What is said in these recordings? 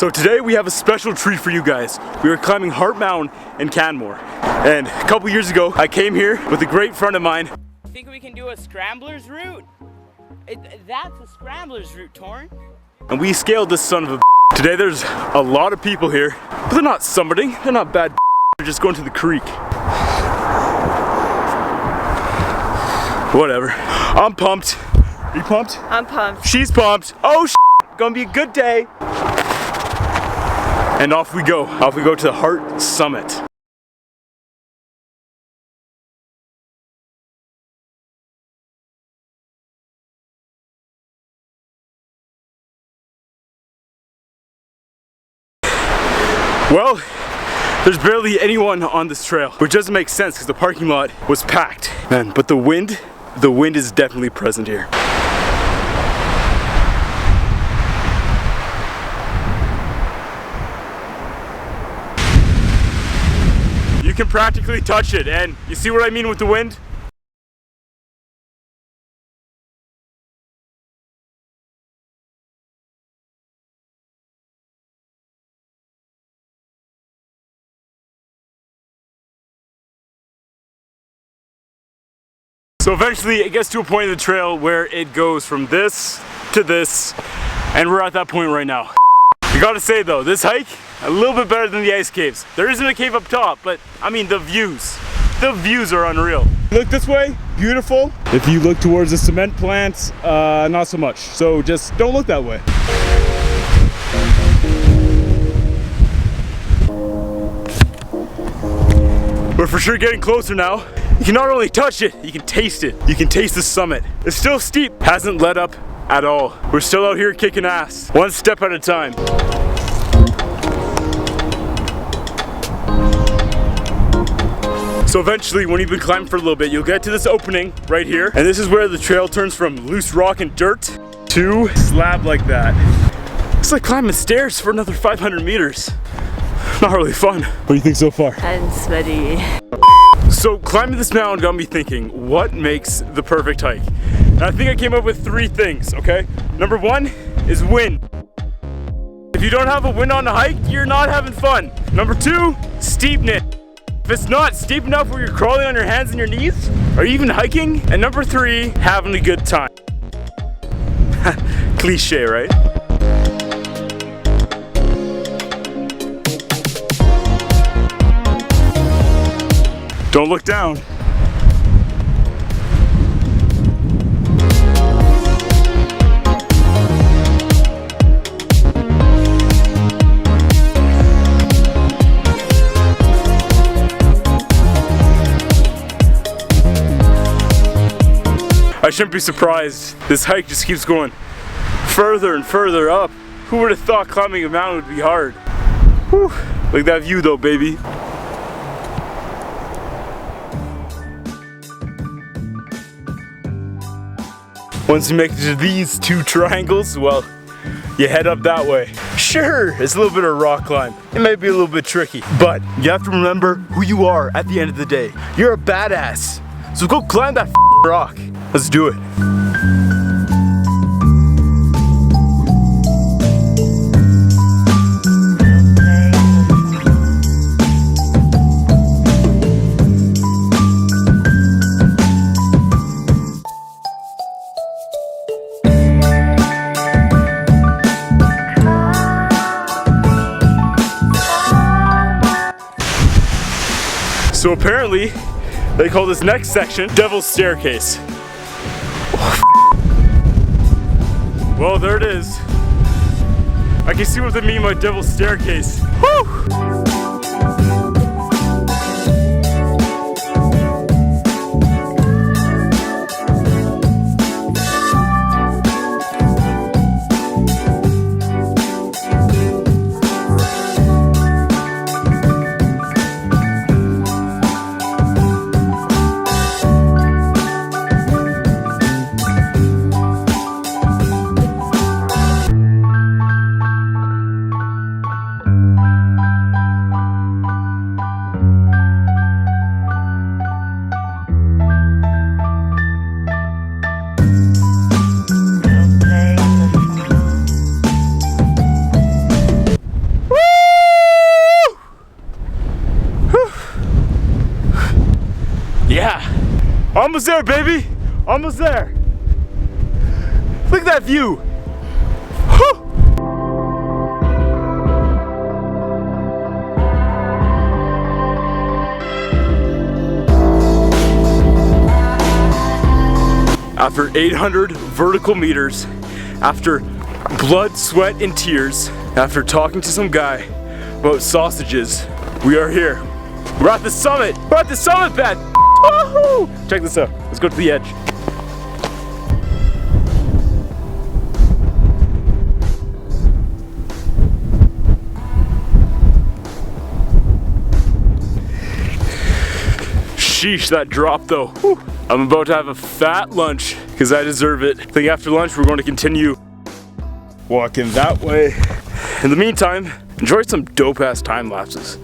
So today we have a special treat for you guys. We are climbing Hart Mountain in Canmore. And a couple years ago, I came here with a great friend of mine. I think we can do a scrambler's route. That's a scrambler's route, Torn. And we scaled this son of a. Today there's a lot of people here, but they're not summiting, they're not bad. They're just going to the creek. Whatever. I'm pumped. Are you pumped? I'm pumped. She's pumped. Oh gonna be a good day. And off we go. Off we go to the Hart Summit. Well, there's barely anyone on this trail, which doesn't make sense because the parking lot was packed. Man, but the wind is definitely present here. You can practically touch it, and you see what I mean with the wind? So eventually it gets to a point in the trail where it goes from this to this, and we're at that point right now. I gotta say though, this hike, a little bit better than the ice caves. There isn't a cave up top, but I mean the views are unreal. Look this way, beautiful. If you look towards the cement plants, not so much. So just don't look that way. We're for sure getting closer now. You can not only touch it, you can taste it. You can taste the summit. It's still steep, hasn't let up at all. We're still out here kicking ass, one step at a time. So eventually, when you've been climbing for a little bit, you'll get to this opening right here. And this is where the trail turns from loose rock and dirt to slab like that. It's like climbing stairs for another 500 meters. Not really fun. What do you think so far? And sweaty. So climbing this mountain got me thinking, what makes the perfect hike? And I think I came up with 3 things, okay? Number 1 is wind. If you don't have a wind on the hike, you're not having fun. Number 2, steepness. If it's not steep enough where you're crawling on your hands and your knees, or even hiking. And number 3, having a good time. Cliche, right? Don't look down. I shouldn't be surprised. This hike just keeps going further and further up. Who would have thought climbing a mountain would be hard? Whew. Look at that view though, baby. Once you make it to these 2 triangles, well, you head up that way. Sure, it's a little bit of a rock climb. It may be a little bit tricky, but you have to remember who you are at the end of the day. You're a badass. So go climb that rock. Let's do it. So apparently, they call this next section Devil's Staircase. Well, there it is. I can see what they mean by Devil's Staircase. Woo! Almost there, baby. Almost there. Look at that view. Whew. After 800 vertical meters, after blood, sweat, and tears, after talking to some guy about sausages, we are here. We're at the summit. We're at the summit, Ben. Woohoo! Check this out. Let's go to the edge. Sheesh, that drop though. Whew. I'm about to have a fat lunch because I deserve it. I think after lunch we're going to continue walking that way. In the meantime, enjoy some dope ass time lapses.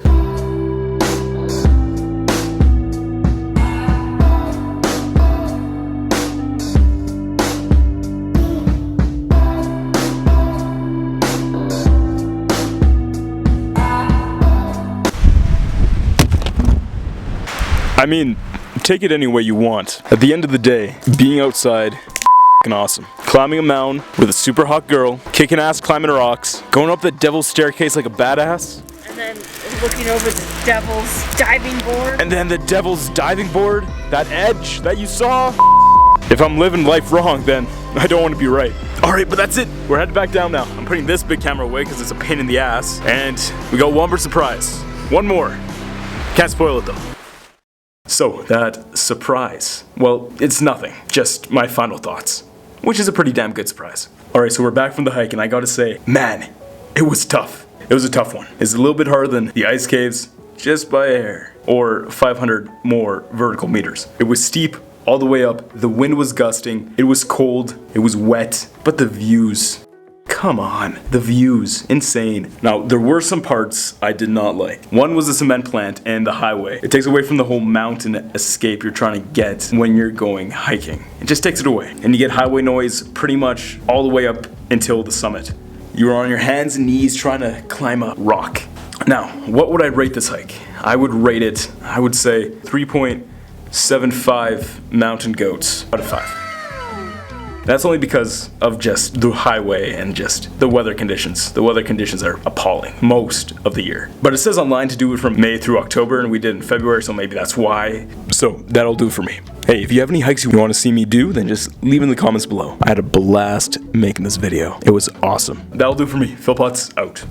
I mean, take it any way you want. At the end of the day, being outside, f***ing awesome. Climbing a mountain with a super hot girl, kicking ass climbing rocks, going up the devil's staircase like a badass. And then looking over the devil's diving board. And then the devil's diving board, that edge that you saw. If I'm living life wrong, then I don't want to be right. Alright, but that's it. We're headed back down now. I'm putting this big camera away because it's a pain in the ass. And we got one more surprise. One more. Can't spoil it though. So, that surprise, well, it's nothing, just my final thoughts, which is a pretty damn good surprise. Alright, so we're back from the hike, and I gotta say, man, it was tough. It was a tough one. It's a little bit harder than the ice caves, just by a hair, or 500 more vertical meters. It was steep all the way up, the wind was gusting, it was cold, it was wet, but the views, come on, the views, insane. Now, there were some parts I did not like. One was the cement plant and the highway. It takes away from the whole mountain escape you're trying to get when you're going hiking. It just takes it away. And you get highway noise pretty much all the way up until the summit. You're on your hands and knees trying to climb a rock. Now, what would I rate this hike? I would rate it, I would say 3.75 mountain goats out of 5. That's only because of just the highway and just the weather conditions. The weather conditions are appalling most of the year. But it says online to do it from May through October, and we did in February, so maybe that's why. So that'll do for me. Hey, if you have any hikes you want to see me do, then just leave in the comments below. I had a blast making this video. It was awesome. That'll do for me. Phil Potts out.